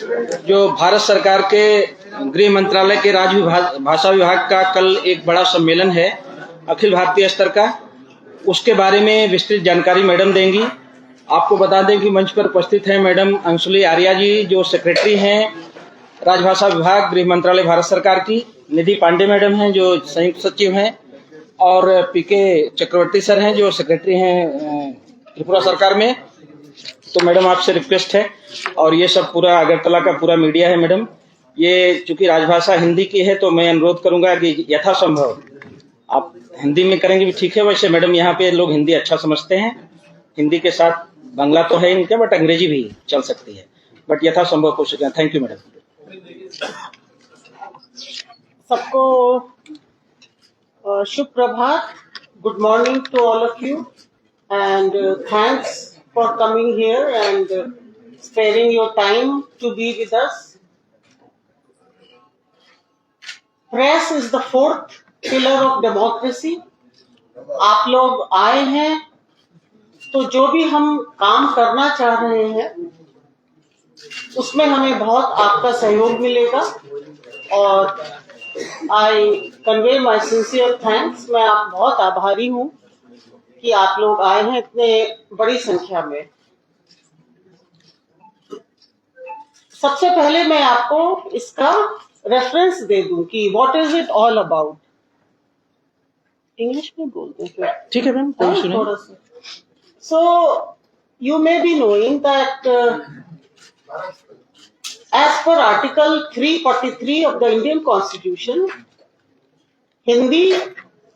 जो भारत सरकार के गृह मंत्रालय के राज्य भाषा विभाग का कल एक बड़ा सम्मेलन है अखिल भारतीय स्तर का, उसके बारे में विस्तृत जानकारी मैडम देंगी। आपको बता दें कि मंच पर उपस्थित हैं मैडम अंशुली आर्या जी, जो सेक्रेटरी हैं राजभाषा विभाग गृह मंत्रालय भारत सरकार की। निधि पांडे मैडम हैं जो संयुक्त सचिव हैं, और पीके चक्रवर्ती सर हैं जो सेक्रेटरी हैं त्रिपुरा सरकार में। तो मैडम आपसे रिक्वेस्ट है, और ये सब पूरा अगरतला का पूरा मीडिया है मैडम। ये चूंकि राजभाषा हिंदी की है तो मैं अनुरोध करूंगा कि यथासंभव आप हिंदी में करेंगे भी ठीक है। वैसे मैडम यहाँ पे लोग हिंदी अच्छा समझते हैं, हिंदी के साथ बांग्ला तो है इनका, बट अंग्रेजी भी चल सकती है, बट यथासंभव कोशिश करें। Thank you madam. सबको शुभ प्रभात, good morning to all of you, and thanks for coming here and sparing your time to be with us. Press is the fourth pillar of democracy. आप लोग आए हैं तो जो भी हम काम करना चाह रहे हैं उसमें हमें बहुत आपका सहयोग मिलेगा, और I convey my sincere thanks. मैं आप बहुत आभारी हूं कि आप लोग आए हैं इतने बड़ी संख्या में। सबसे पहले मैं आपको इसका रेफरेंस दे दूं कि what is it all about. English में बोलते हैं, ठीक है मैम, थोड़ा सा। So you may be knowing that as per Article 343 of the Indian Constitution, Hindi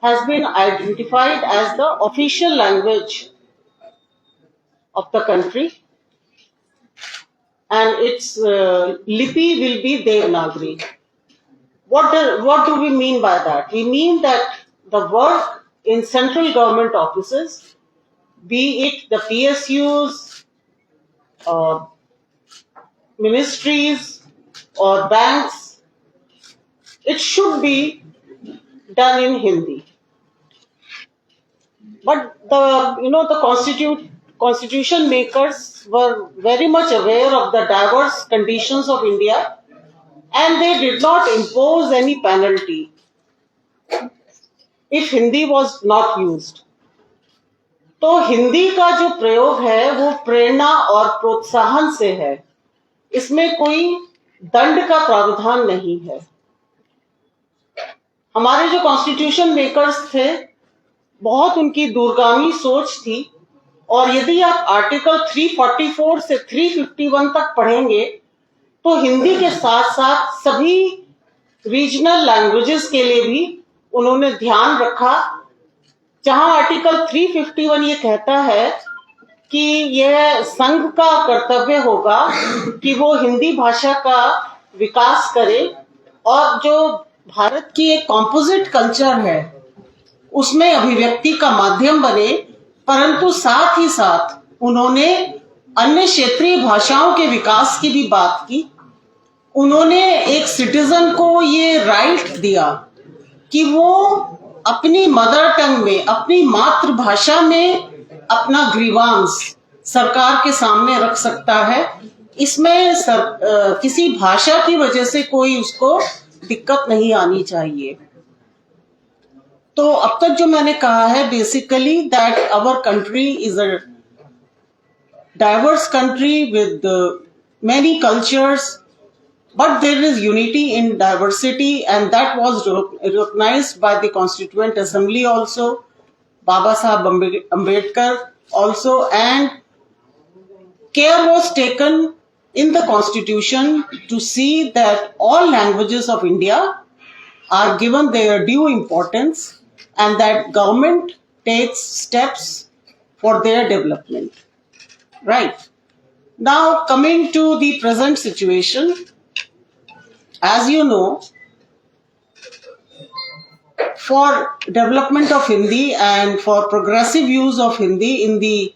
has been identified as the official language of the country, and its lipi will be Devanagari. What do we mean by that? We mean that the work in central government offices, be it the PSUs, ministries or banks, it should be done in Hindi. But the constitution makers were very much aware of the diverse conditions of India, and they did not impose any penalty if Hindi was not used. तो हिंदी का जो प्रयोग है वो प्रेरणा और प्रोत्साहन से है, इसमें कोई दंड का प्रावधान नहीं है। हमारे जो कॉन्स्टिट्यूशन मेकर्स थे, बहुत उनकी दूरगामी सोच थी, और यदि आप आर्टिकल 344 से 351 तक पढ़ेंगे तो हिंदी के साथ साथ सभी रीजनल लैंग्वेजेस के लिए भी उन्होंने ध्यान रखा। जहां आर्टिकल 351 ये कहता है कि यह संघ का कर्तव्य होगा कि वो हिंदी भाषा का विकास करे, और जो भारत की एक कॉम्पोजिट कल्चर है उसमें अभिव्यक्ति का माध्यम बने, परंतु साथ ही साथ उन्होंने अन्य क्षेत्रीय भाषाओं के विकास की भी बात की। उन्होंने एक सिटीजन को ये राइट दिया कि वो अपनी मदर टंग में, अपनी मातृभाषा में अपना ग्रीवांस सरकार के सामने रख सकता है। इसमें किसी भाषा की वजह से कोई उसको दिक्कत नहीं आनी चाहिए। तो अब तक जो मैंने कहा है, basically that our country is a diverse country with many cultures, but there is unity in diversity, and that was recognized by the Constituent Assembly also, Baba Saheb Ambedkar also, and care was taken in the Constitution to see that all languages of India are given their due importance, and that government takes steps for their development. Right. Now, coming to the present situation, as you know, for development of Hindi and for progressive use of Hindi in the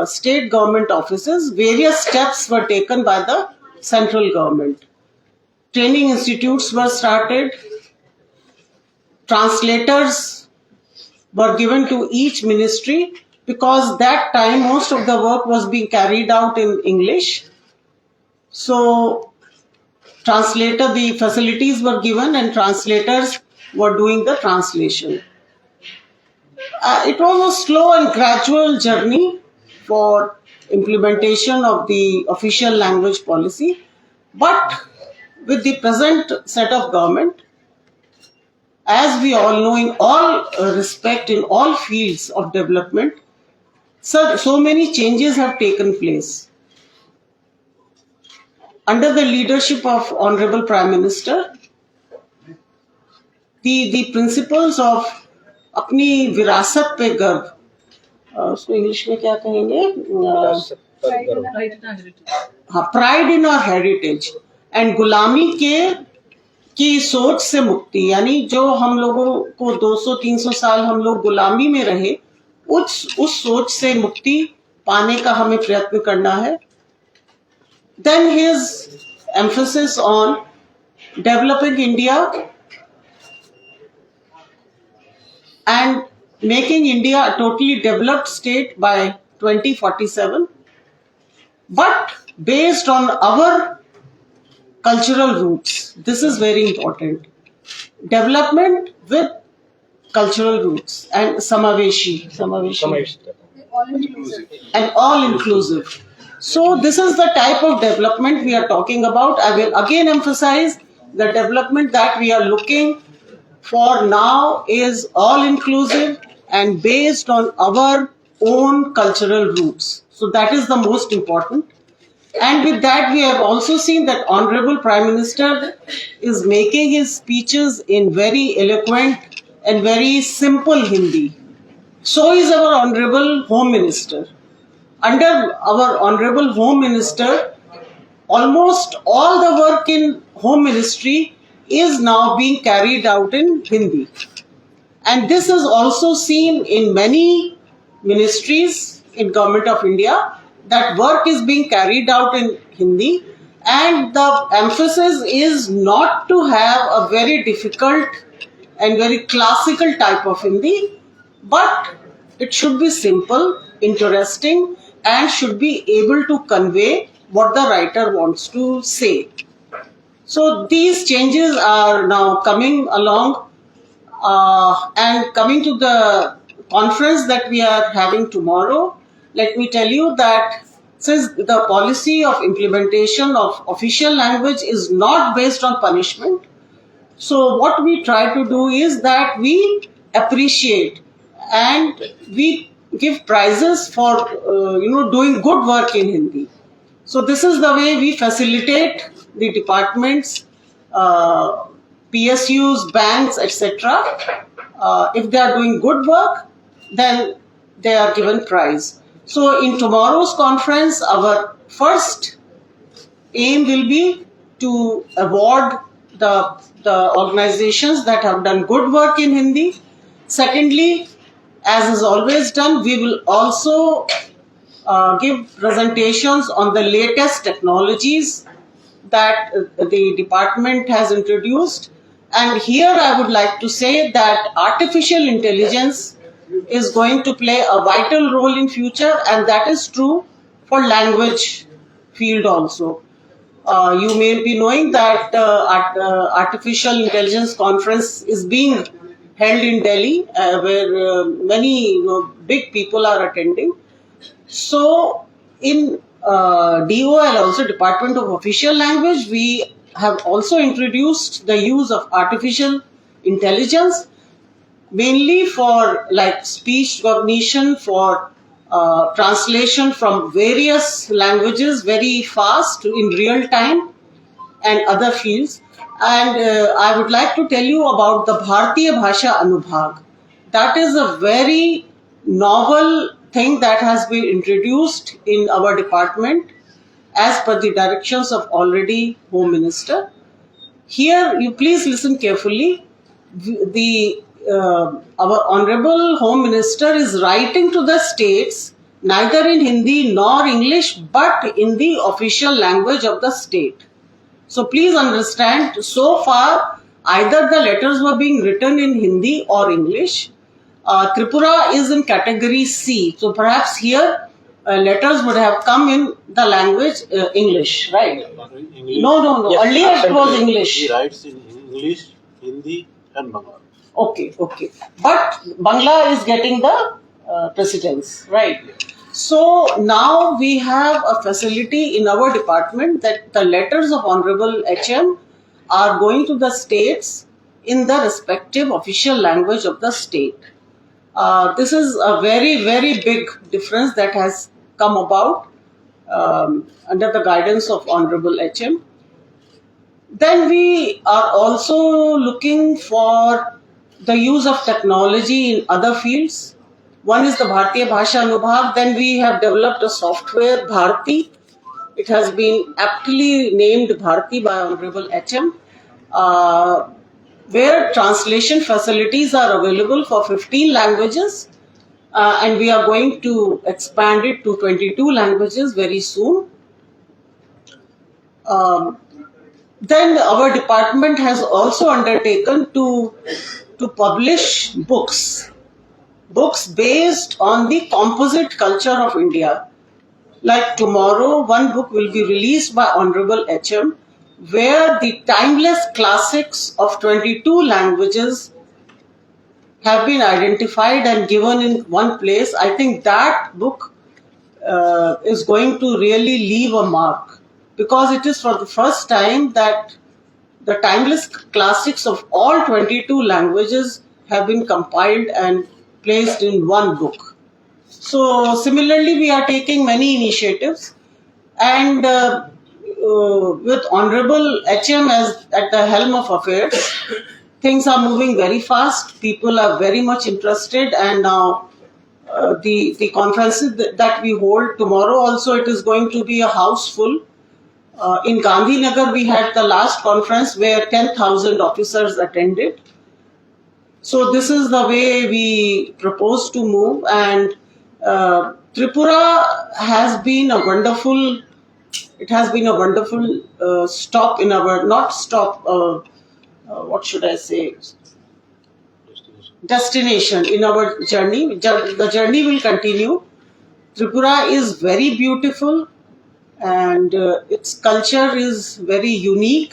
state government offices, various steps were taken by the central government. Training institutes were started, translators were given to each ministry, because that time most of the work was being carried out in English. So the facilities were given and translators were doing the translation. It was a slow and gradual journey for implementation of the official language policy, but with the present set of government, as we all know, in all respect, in all fields of development, so many changes have taken place. Under the leadership of Honorable Prime Minister, the principles of अपनी विरासत पे गर्व, उसको English में क्या कहेंगे, हाँ, pride in our heritage and गुलामी की सोच से मुक्ति, यानी जो हम लोगों को 200-300 साल हम लोग गुलामी में रहे, उस सोच से मुक्ति पाने का हमें प्रयत्न करना है. Then his emphasis on developing India and making India a totally developed state by 2047, but based on our cultural roots. This is very important. Development with cultural roots and Samaveshi. And all inclusive. So this is the type of development we are talking about. I will again emphasize the development that we are looking for now is all inclusive and based on our own cultural roots. So that is the most important. And with that, we have also seen that Honorable Prime Minister is making his speeches in very eloquent and very simple Hindi. So is our Honorable Home Minister. Under our Honorable Home Minister, almost all the work in Home Ministry is now being carried out in Hindi. And this is also seen in many ministries in Government of India, that work is being carried out in Hindi, and the emphasis is not to have a very difficult and very classical type of Hindi, but it should be simple, interesting, and should be able to convey what the writer wants to say. So these changes are now coming along, and coming to the conference that we are having tomorrow. Let me tell you that since the policy of implementation of official language is not based on punishment, so what we try to do is that we appreciate and we give prizes for doing good work in Hindi. So this is the way we facilitate the departments, PSUs, banks, etc. If they are doing good work, then they are given prize. So in tomorrow's conference, our first aim will be to award the organizations that have done good work in Hindi. Secondly, as is always done, we will also give presentations on the latest technologies that the department has introduced. And here I would like to say that artificial intelligence is going to play a vital role in future, and that is true for language field also. You may be knowing that artificial intelligence conference is being held in Delhi, where many big people are attending. So in DOL, also Department of Official Language, we have also introduced the use of artificial intelligence, mainly for like speech recognition, for translation from various languages very fast in real time, and other fields. And I would like to tell you about the Bharatiya Bhasha Anubhag. That is a very novel thing that has been introduced in our department as per the directions of already Home Minister. Here, you please listen carefully. Our Honorable Home Minister is writing to the states neither in Hindi nor English, but in the official language of the state. So please understand, so far either the letters were being written in Hindi or English. Tripura is in category C. So perhaps here letters would have come in the language English, right? English. No. Yes, Earlier it was absolutely. English. He writes in English, Hindi, and Bangla. Okay. But Bangla is getting the precedence, right? So now we have a facility in our department that the letters of Honorable HM are going to the states in the respective official language of the state. This is a very, very big difference that has come about under the guidance of Honorable HM. Then we are also looking for the use of technology in other fields. One is the Bharatiya Bhasha Anubhav. Then we have developed a software, Bharati. It has been aptly named Bharati by Honorable HM, where translation facilities are available for 15 languages, and we are going to expand it to 22 languages very soon. Then our department has also undertaken to publish books based on the composite culture of India. Like tomorrow, one book will be released by Honorable HM, where the timeless classics of 22 languages have been identified and given in one place. I think that book is going to really leave a mark, because it is for the first time that the timeless classics of all 22 languages have been compiled and placed in one book. So similarly, we are taking many initiatives, and with Honorable HM as at the helm of affairs, things are moving very fast. People are very much interested, and now the conferences that we hold tomorrow also, it is going to be a house full. In Gandhinagar, we had the last conference where 10,000 officers attended. So this is the way we propose to move, and Tripura has been a wonderful. It has been a wonderful stop in our what should I say? Destination in our journey. The journey will continue. Tripura is very beautiful, and its culture is very unique.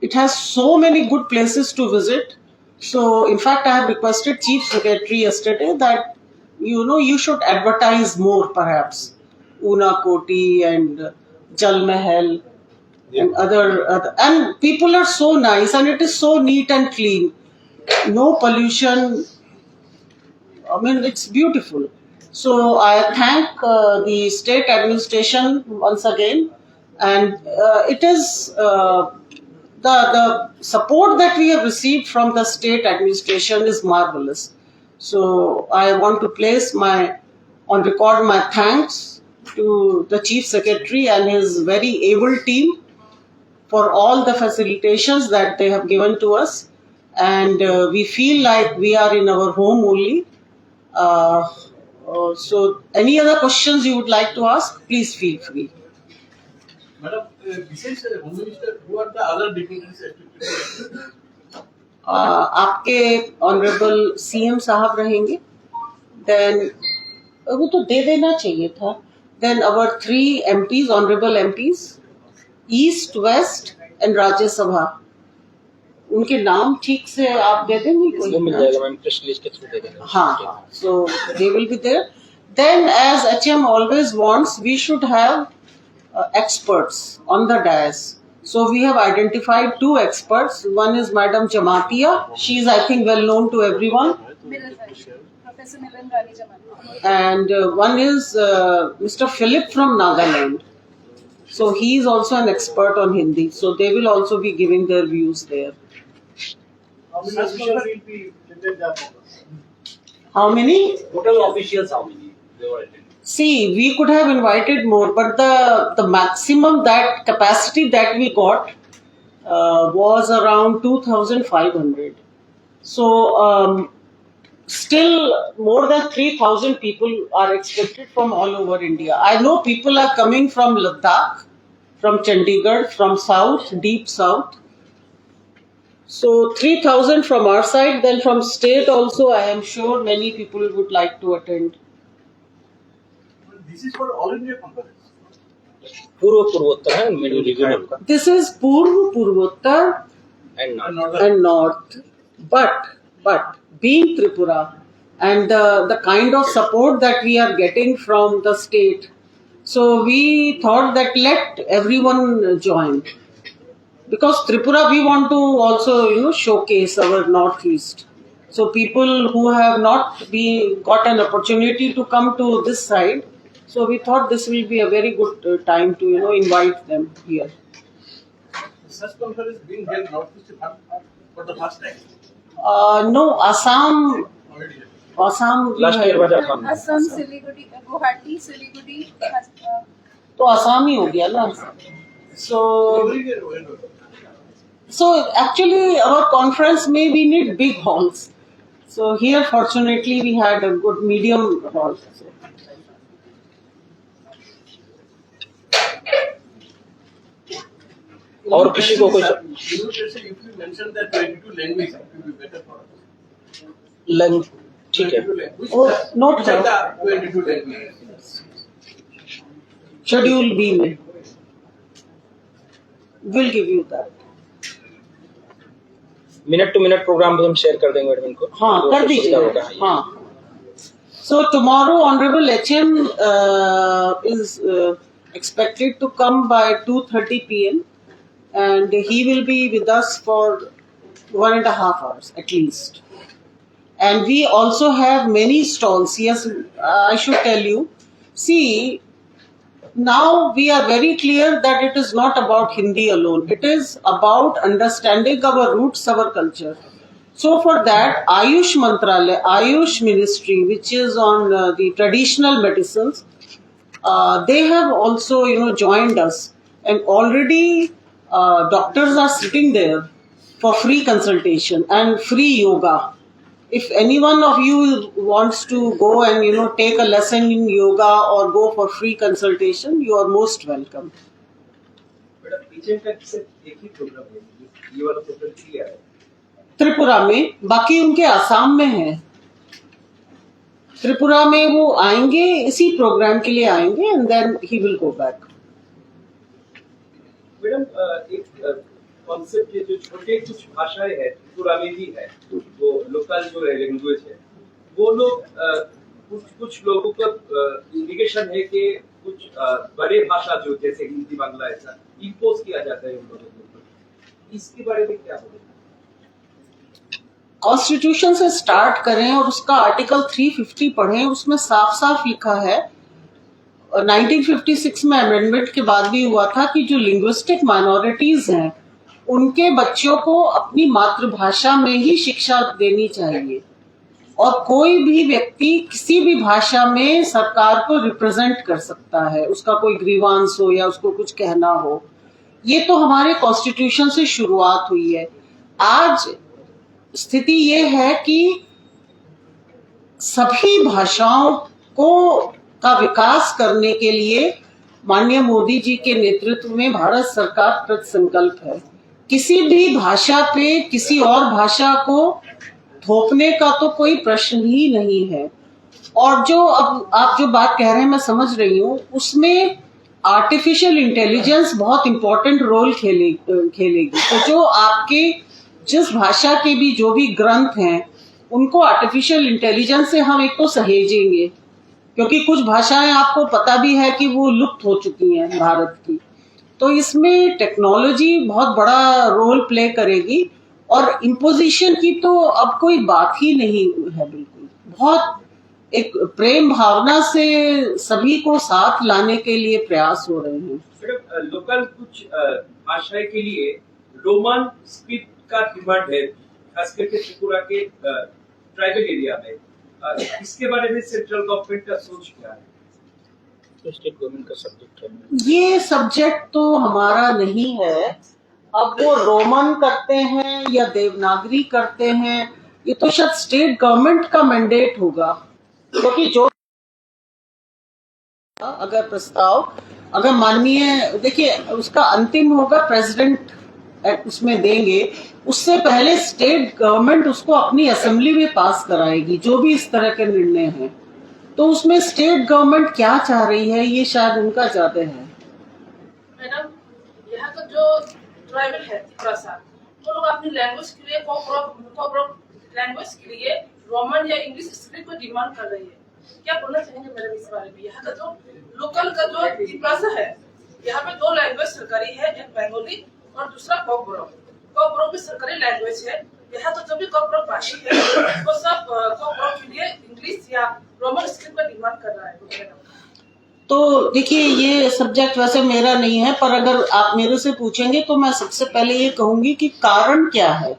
It has so many good places to visit. So, in fact, I have requested Chief Secretary yesterday that you should advertise more, perhaps Una Koti and Jal Mahal and other, and people are so nice, and it is so neat and clean. No pollution. I mean, it's beautiful. So I thank the state administration once again, and it is the support that we have received from the state administration is marvelous. So I want to place on record my thanks to the Chief Secretary and his very able team for all the facilitations that they have given to us, and we feel like we are in our home only. So, any other questions you would like to ask, please feel free. Madam, besides Home Minister, who are the other dignitaries affected? आपके honourable CM साहब रहेंगे, then वो तो दे देना चाहिए था. Then our 3 MPs, honourable MPs, east, west and Rajya Sabha, उनके नाम ठीक से आप दे देंगे? कोई मिल जाएगा मैम, प्रेस लिस्ट के थ्रू दे देंगे. हाँ, so they will be there. Then, as HM always wants, we should have experts on the dais. So we have identified 2 experts. One is Madam Jamatia. She is, I think, well known to everyone. Professor Milan Rani Jamatia. And one is Mr. Philip from Nagaland. So he is also an expert on Hindi. So they will also be giving their views there. How many officials will be attended that? How many? Total officials, how many they were attending? See, we could have invited more, but the maximum that capacity that we got was around 2,500. So still more than 3,000 people are expected from all over India. I know people are coming from Ladakh, from Chandigarh, from south, deep south. So 3,000 from our side, then from state also I am sure many people would like to attend. This is for all India conference. पूर्व पूर्वोत्तर है, middle reason का This is Purva Purvottar and And north. northern. and North, but being Tripura and the kind of support that we are getting from the state, so we thought that let everyone join, because Tripura we want to also showcase our Northeast. So people who have not got an opportunity to come to this side, so we thought this will be a very good time to invite them here. Such conference being held Northeast for the first time. No, Assam Already held. we last year had- बजा था। असम सिलीगुड़ी गुवाहाटी सिलीगुड़ी तो आसाम ही हो गया ना. So Every year we held. so actually our conference we need big halls. So here fortunately we had a good medium hall. So, और किसी को कोई You would say if you mention that 22 language, it will be better for us. Lung ठीक है। 22 language. Oh, note Which are that. the 22 languages? Schedule B में will give you that. Minute to minute programme भी हम share कर देंगे admin को। हाँ तो कर उसको दीजिए. सुविधा होगा। हाँ. So tomorrow Honorable HM is expected to come by 2:30 p.m. and he will be with us for 1.5 hours at least. And we also have many stalls. Yes, I should tell you. See, now we are very clear that it is not about Hindi alone. It is about understanding our roots, our culture. So for that, Ayush Mantralaya, Ayush Ministry, which is on the traditional medicines, they have also joined us, and already doctors are sitting there for free consultation and free yoga. If any one of you wants to go and take a lesson in yoga or go for free consultation, you are most welcome. Madam पीछे का सिर्फ एक ही programme है, ये वाला programme clear है। त्रिपुरा में, बाकी उनके आसाम में है। त्रिपुरा में वो आएंगे, इसी प्रोग्राम के लिए आएंगे and then he will go back. Madam एक कॉन्सेप्ट है, जो छोटे कुछ भाषाएं हैं त्रिपुरा में भी है, वो लोकल जो लैंग्वेज है, वो लोग कुछ लोगों का इंडिकेशन है कि कुछ बड़े भाषा जो जैसे हिंदी बांग्ला ऐसा इम्पोज किया जाता है उन लोगों के ऊपर, इसके बारे में क्या बोलेंगे? कॉन्स्टिट्यूशन से स्टार्ट करें और उसका आर्टिकल 350 पढ़ें, उसमें साफ साफ लिखा है, 1956 में अमेंडमेंट के बाद भी हुआ था कि जो लिंग्विस्टिक माइनॉरिटीज हैं उनके बच्चों को अपनी मातृभाषा में ही शिक्षा देनी चाहिए, और कोई भी व्यक्ति किसी भी भाषा में सरकार को रिप्रेजेंट कर सकता है, उसका कोई ग्रीवांस हो या उसको कुछ कहना हो. ये तो हमारे कॉन्स्टिट्यूशन से शुरुआत हुई है. आज स्थिति ये है कि सभी भाषाओं का विकास करने के लिए माननीय मोदी जी के नेतृत्व में भारत सरकार कृत संकल्प है. किसी भी भाषा पे किसी और भाषा को थोपने का तो कोई प्रश्न ही नहीं है. और जो अब आप जो बात कह रहे हैं मैं समझ रही हूँ, उसमें आर्टिफिशियल इंटेलिजेंस बहुत इम्पोर्टेंट रोल खेलेगी. तो जो आपके जिस भाषा के भी जो भी ग्रंथ हैं उनको आर्टिफिशियल इंटेलिजेंस से हम एक तो सहेजेंगे, क्योंकि कुछ भाषाएं आपको पता भी है कि वो लुप्त हो चुकी हैं भारत की. तो इसमें टेक्नोलॉजी बहुत बड़ा रोल प्ले करेगी, और इम्पोजिशन की तो अब कोई बात ही नहीं है. बिल्कुल बहुत एक प्रेम भावना से सभी को साथ लाने के लिए प्रयास हो रहे हैं. मैडम लोकल कुछ भाषाएं के लिए रोमन स्क्रिप्ट का डिमांड है, खास करके त्रिपुरा के ट्राइबल एरिया में. इसके बारे में सेंट्रल गवर्नमेंट का सोच क्या है? स्टेट गवर्नमेंट का सब्जेक्ट है। ये सब्जेक्ट तो हमारा नहीं है। अब वो रोमन करते हैं या देवनागरी करते हैं, ये तो शायद स्टेट गवर्नमेंट का मैंडेट होगा, क्योंकि जो अगर प्रस्ताव अगर माननीय देखिए उसका अंतिम होगा प्रेसिडेंट उसमें देंगे, उससे पहले स्टेट गवर्नमेंट उसको अपनी असेंबली में पास कराएगी जो भी इस तरह के निर्णय हैं। तो उसमें स्टेट गवर्नमेंट क्या चाह रही है ये शायद उनका चाहते हैं। मैडम, यहाँ का जो ट्राइबल है त्रिपुरा, वो लोग अपनी लैंग्वेज के लिए लैंग्वेज के लिए रोमन या इंग्लिश स्क्रिप्ट को डिमांड कर रही है। क्या बोलना चाहेंगे मैडम इस बारे में? यहाँ का जो लोकल का जो त्रिपुरा है, यहाँ पे 2 लैंग्वेज सरकारी है, एक बंगाली और दूसरा कोकबोरो। कोकबोरो भी सरकारी लैंग्वेज है। यहाँ तो जो भी कोकबोरो भाषी है वो सब कोकबोरो के लिए इंग्लिश या रोमन स्क्रिप्ट का डिमांड कर रहा है। तो देखिए, ये सब्जेक्ट वैसे मेरा नहीं है, पर अगर आप मेरे से पूछेंगे तो मैं सबसे पहले ये कहूंगी कि कारण क्या है,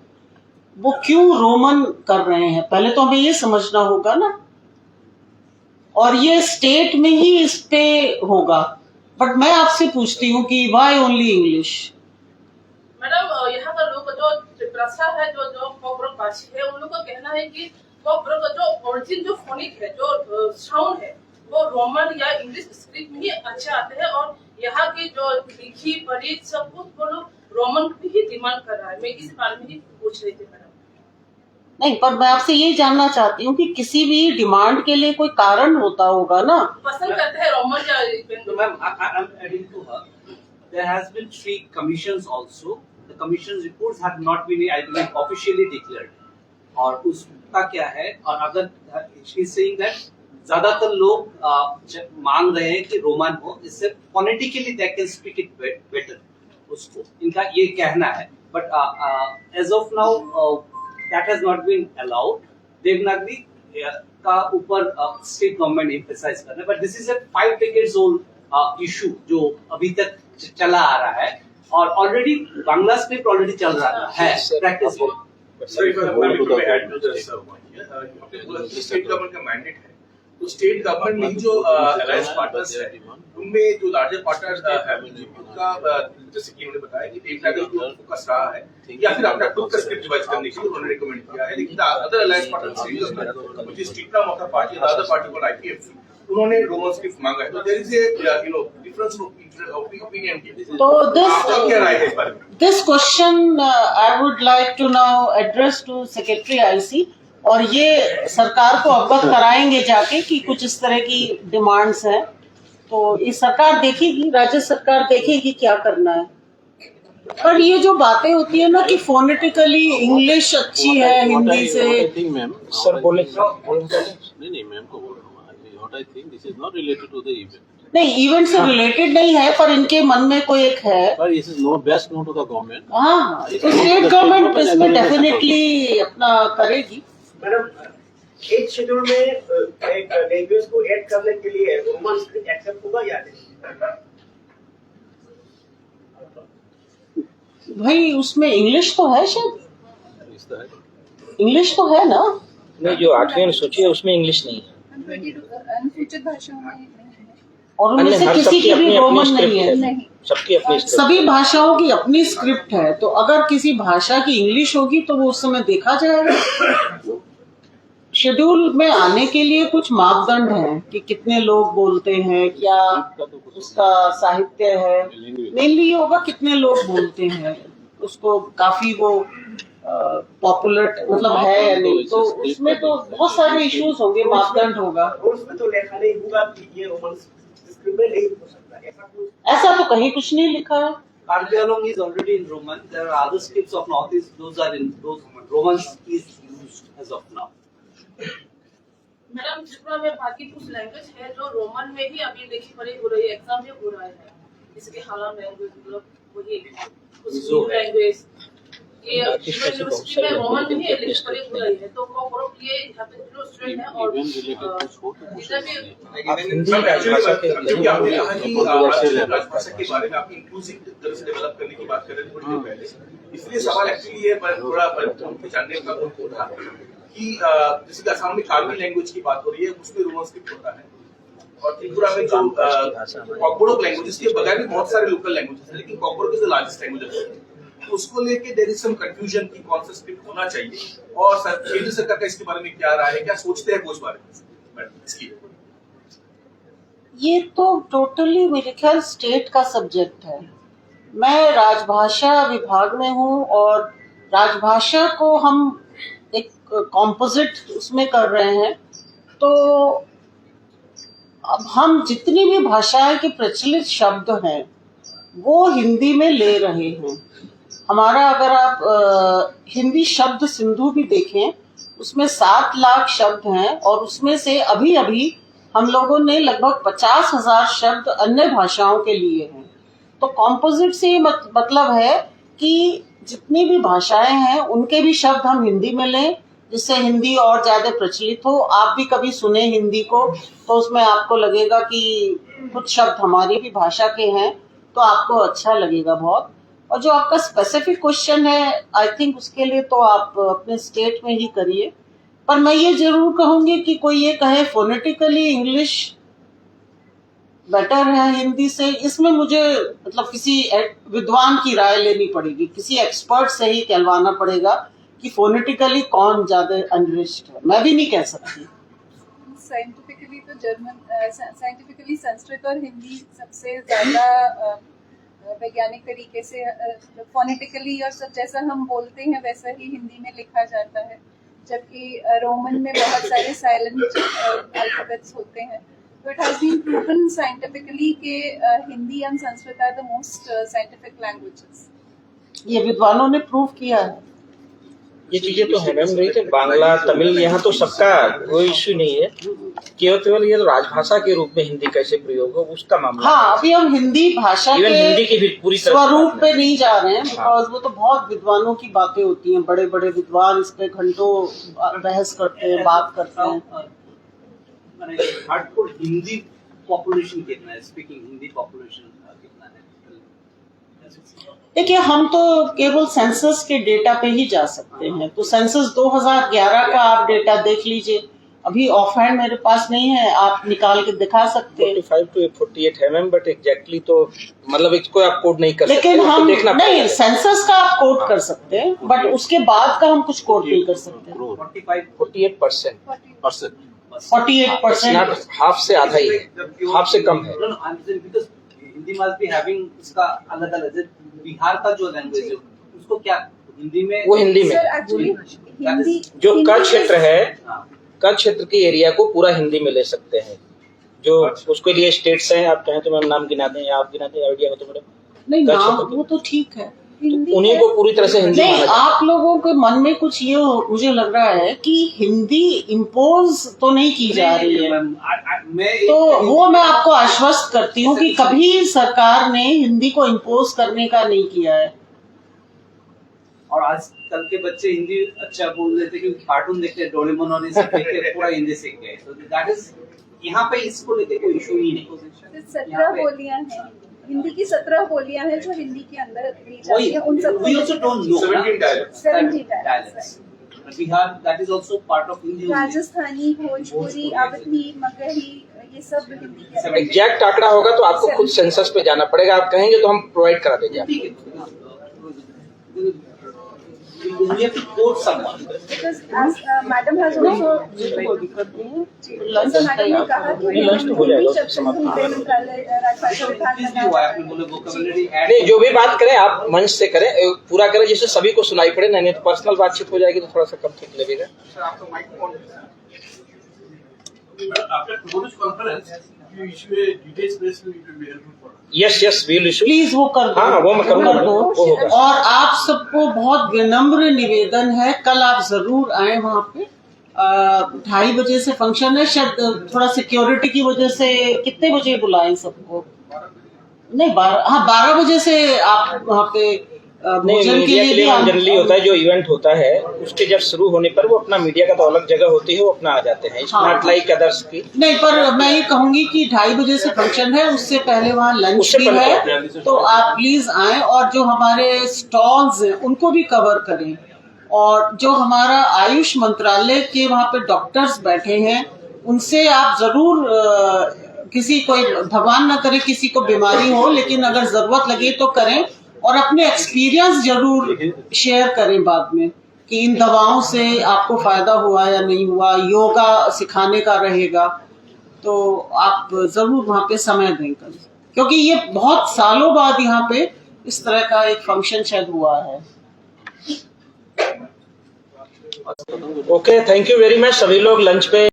वो क्यों रोमन कर रहे हैं, पहले तो हमें ये समझना होगा ना। और ये स्टेट में ही इस पे होगा। बट मैं आपसे पूछती हूँ कि व्हाई ओनली इंग्लिश? मैडम, यहाँ का लोग जो त्रिपुरा है, जो कोकबोरो भाषी है, उन लोगों का कहना है कि कोकबोरो का जो ओरिजिन जो फोनिक है, जो साउंड है, वो रोमन या इंग्लिश स्क्रिप्ट में ही अच्छे आते हैं। और यहाँ की जो लिखी पढ़ी सब कुछ वो लोग रोमन की ही डिमांड कर रहा है। मैं इस बारे में ही पूछ रही थी मैडम। नहीं, पर मैं आपसे ये जानना चाहती हूँ कि किसी भी डिमांड के लिए कोई कारण होता होगा ना। पसंद करते हैं रोमन या So, ma'am, I'm adding to her. There has been 3 commissions also. The commission's reports have not been, I believe, officially declared. और उसका क्या है? और अगर she is saying that ज्यादातर लोग मांग रहे हैं कि रोमन हो, इससे phonetically they can speak it better. उसको इनका ये कहना है. But as of now, that has not been allowed. Devanagari का ऊपर स्टेट गवर्नमेंट एम्फेसाइज कर रहा है, but this is a 5 decades old issue जो अभी तक चला आ रहा है और ऑलरेडी बांग्ला स्क्रिप्ट ऑलरेडी चल रहा है प्रैक्टिस में। Sir, if I may add to this point here, आपने बोला कि स्टेट गवर्नमेंट का मैंडेट है, तो स्टेट गवर्नमेंट में जो अलायंस पार्टनर्स है, उनमें जो लार्जर पार्टनर है, उनका जैसे कि उन्होंने बताया कि एक लेवल को फोकस रहा है या फिर अपना खुद का स्क्रिप्ट डिवाइस करने के लिए उन्होंने रिकमेंड किया है। लेकिन अदर अलायंस पार्टनर्स मुझे स्टिकना मौका पार्टी या अदर पार्टी को आईपीएफ उन्होंने रोमन स्क्रिप्ट मांगा है। तो there is a difference of opinion के। तो आपका क्या राय है इस बारे में? This question I would like to now address to secretary IC, और ये सरकार को अवगत कराएंगे जाके कि कुछ इस तरह की डिमांड्स हैं। तो ये सरकार देखेगी, राज्य सरकार देखेगी क्या करना है। पर ये जो बातें होती है ना कि फोनेटिकली इंग्लिश अच्छी है हिंदी से, सर बोले नहीं मैम को बोल रहा हूँ। What I think this is not related to the event. नहीं इवेंट से रिलेटेड नहीं है, पर इनके मन में कोई एक है। But this is no best known to the government. हाँ, तो स्टेट गवर्नमेंट इसमें डेफिनेटली अपना करेगी। मैडम, 8th शेड्यूल में एक लैंग्वेज को ऐड करने के लिए रोमन स्क्रिप्ट एक्सेप्ट होगा या नहीं? भाई उसमें इंग्लिश तो है, शायद Is that? इंग्लिश तो है ना। नहीं, जो 8वीं अनुसूची है उसमें इंग्लिश नहीं है। अनुसूचित भाषाओं में नहीं है। और उनमें से किसी की भी रोमन नहीं है। नहीं, सबकी अपनी स्क्रिप्ट। सभी भाषाओं की अपनी स्क्रिप्ट है, तो अगर किसी भाषा की इंग्लिश होगी तो वो उस समय देखा जाएगा। शेड्यूल में आने के लिए कुछ मापदंड हैं कि कितने लोग बोलते हैं, क्या उसका साहित्य है, मेनली ये होगा कितने लोग बोलते हैं, उसको काफी वो पॉपुलर मतलब है या नहीं। तो उसमें तो बहुत सारे इश्यूज होंगे, मापदंड होगा। रूल्स में तो लिखा नहीं होगा कि ये रोमन स्क्रिप्ट में नहीं हो सकता, ऐसा कुछ? ऐसा तो कहीं कुछ नहीं लिखा है। Karbialong is already in Roman. There are other scripts of Northeast; those are in those Romans is used as of now. Madam, Tripura में बाकी कुछ लैंग्वेज है जो रोमन में ही अभी लिखी पढ़ी हो रही है, एग्जाम भी हो रहा है। जैसे कि हालाम लैंग्वेज, मतलब वही कुछ लैंग्वेज ये यूनिवर्सिटी में रोमन में ही लिखी पढ़ी हो रही है। तो कोकबोरो के लिए यहाँ पे जो स्टूडेंट है और इधर भी आप हिंदी सर, भाषा के क्योंकि आपने कहा कि राजभाषा के बारे में आप इंक्लूसिव तरह से डेवलप करने की बात कर रहे थे थोड़ी देर पहले, इसलिए सवाल एक्चुअली ये थोड़ा जानने का था कि जैसे असम में कार्बी लैंग्वेज की बात हो रही है, उसमें रोमन स्क्रिप्ट होता है, और त्रिपुरा में जो कोकबोरो लैंग्वेज के बगैर भी बहुत सारे लोकल लैंग्वेजेस हैं, लेकिन कोकबोरो इज द लार्जेस्ट लैंग्वेज। तो उसको लेके देयर इज सम कंफ्यूजन कि कौन सा स्क्रिप्ट होना चाहिए, और केंद्र सरकार का इसके बारे में क्या राय है, क्या सोचते हैं वो इस बारे में? इसकी ये तो टोटली मेरे ख्याल स्टेट का सब्जेक्ट है। मैं राजभाषा विभाग में हूँ और राजभाषा को हम एक कॉम्पोजिट उसमें कर रहे हैं, तो अब हम जितनी भी भाषाएं के प्रचलित शब्द हैं वो हिंदी में ले रहे हैं। हमारा अगर आप हिंदी शब्द सिंधु भी देखें उसमें 7 लाख शब्द हैं और उसमें से अभी अभी हम लोगों ने लगभग 50,000 शब्द अन्य भाषाओं के लिए हैं। तो कॉम्पोजिट से मतलब है कि जितनी भी भाषाएं हैं उनके भी शब्द हम हिंदी में लें जिससे हिंदी और ज्यादा प्रचलित हो। आप भी कभी सुने हिंदी को तो उसमें आपको लगेगा कि कुछ शब्द हमारी भी भाषा के हैं तो आपको अच्छा लगेगा बहुत। और जो आपका स्पेसिफिक क्वेश्चन है आई थिंक उसके लिए तो आप अपने स्टेट में ही करिए। पर मैं ये जरूर कहूंगी कि कोई ये कहे फोनेटिकली इंग्लिश बेटर है हिंदी से, इसमें मुझे मतलब किसी विद्वान की राय लेनी पड़ेगी, किसी एक्सपर्ट से ही कहलवाना पड़ेगा कि फोनेटिकली कौन ज्यादा अनरिच्ड है। मैं भी नहीं कह सकती। साइंटिफिकली तो साइंटिफिकली संस्कृत और हिंदी सबसे ज्यादा वैज्ञानिक तरीके से फोनेटिकली और सब जैसा हम बोलते हैं वैसा ही हिंदी में लिखा जाता है, जबकि रोमन में बहुत सारे साइलेंट अल्फाबेट्स होते हैं। तो it has been proven scientifically कि Hindi and Sanskrit are the most scientific languages. ये विद्वानों ने प्रूव किया है। ये चीजें तो है मैम, रही थे बांग्ला तमिल, यहाँ तो सबका कोई इश्यू नहीं है, केवल ये तो राजभाषा के रूप में हिंदी कैसे प्रयोग हो उसका मामला। हाँ, अभी हम हिंदी भाषा के हिंदी की भी पूरी स्वरूप पे नहीं जा रहे हैं बिकॉज वो तो बहुत विद्वानों की बातें होती हैं, बड़े बड़े विद्वान इस पे घंटों बहस करते हैं, बात करते हैं। हार्डकोर हिंदी पॉपुलेशन कितना है, स्पीकिंग हिंदी पॉपुलेशन कितना है? देखिए हम तो केवल सेंसस के डेटा पे ही जा सकते हैं, तो सेंसस 2011 का आप डेटा देख लीजिए। अभी ऑफ हैंड मेरे पास नहीं है, आप निकाल के दिखा सकते हैं। 45 to 48 है मैम, बट एग्जैक्टली तो मतलब इसको आप कोड नहीं कर लेकिन सकते, हम देखना नहीं, सेंसस का आप कोड कर सकते हैं बट उसके बाद का हम कुछ कोड नहीं कर सकते। 48%। 48% हाफ से आधा ही है, हाफ से कम है। हिंदी मस्ट बी हैविंग इसका अलग अलग, बिहार का जो लैंग्वेज है उसको क्या हिंदी में, वो हिंदी में हिंदी जो कच्छ क्षेत्र है, कच्छ क्षेत्र के एरिया को पूरा हिंदी में ले सकते हैं। जो उसके लिए स्टेट्स हैं, आप चाहें तो मैम नाम गिना दें या आप गिना दें, आइडिया हो तो मैडम। नहीं नाम वो तो ठीक है, तो उन्हीं को पूरी तरह से हिंदी नहीं माना जाए। आप लोगों के मन में कुछ ये मुझे लग रहा है कि हिंदी इम्पोज तो नहीं की जा रही है, तो वो मैं आपको आश्वस्त करती हूँ कि कभी सरकार ने हिंदी को इम्पोज करने का नहीं किया है। और आजकल के बच्चे हिंदी अच्छा बोल लेते क्योंकि कार्टून देखते हैं, डोरेमोन और ये सब देख के पूरा हिंदी सीख गए। तो दैट इज यहाँ पे इसको लेके कोई इशू ही नहीं। 17 बोलियां हैं हिंदी की, 17 बोलियां हैं जो हिंदी के अंदर ली जाती हैं। उन सबको We also don't know 17 dialects. 17 dialects। Bihar that is also part of Hindi only। Rajasthani, Bhojpuri, अवधी, मगही, ये सब हिंदी के अंदर। एग्जैक्ट आंकड़ा होगा तो आपको खुद सेंसस पे जाना पड़ेगा, आप कहेंगे तो हम प्रोवाइड करा देंगे आपको। ठीक है, we have to quote someone। Because as madam has also lunch madam ने कहा कि लंच तो हो जाएगा, समाप्त राजभाषा विभाग Please do, आपने बोले vocabulary add। नहीं, जो भी बात करें आप मंच से करें, पूरा करें जिससे सभी को सुनाई पड़े, नहीं तो पर्सनल बातचीत हो जाएगी तो थोड़ा सा कम ठीक लगेगा। सर आपका माइक ऑन है। After tomorrow's conference, you issue a detailed press release, it will be helpful for us। Yes we'll issue. Please वो कर दो। हाँ, वो मैं करूँगा, कर दो। वो होगा। और आप सबको बहुत विनम्र निवेदन है, कल आप जरूर आए वहाँ पे। 2:30 बजे से फंक्शन है, शायद थोड़ा सिक्योरिटी की वजह से कितने बजे बुलाएं सबको? नहीं 12 बजे से आप वहाँ पे भोजन के लिए भी जनरली होता है, जो इवेंट होता है उसके जब शुरू होने पर वो अपना मीडिया का तो अलग जगह होती है, वो अपना आ जाते हैं, नॉट लाइक अदर्स की। नहीं, पर मैं ये कहूंगी कि 2:30 बजे से फंक्शन है, उससे पहले वहाँ लंच भी है, तो आप प्लीज आए और जो हमारे स्टॉल्स हैं उनको भी कवर करें। और जो हमारा आयुष मंत्रालय के वहाँ पे डॉक्टर्स बैठे हैं उनसे आप जरूर किसी कोई भगवान न करे किसी को बीमारी हो, लेकिन अगर जरूरत लगे तो करें और अपने एक्सपीरियंस जरूर शेयर करें बाद में कि इन दवाओं से आपको फायदा हुआ या नहीं हुआ। योगा सिखाने का रहेगा, तो आप जरूर वहाँ पे समय दें कल, क्योंकि ये बहुत सालों बाद यहाँ पे इस तरह का एक फंक्शन शायद हुआ है। Okay, thank you very much. सभी लोग लंच पे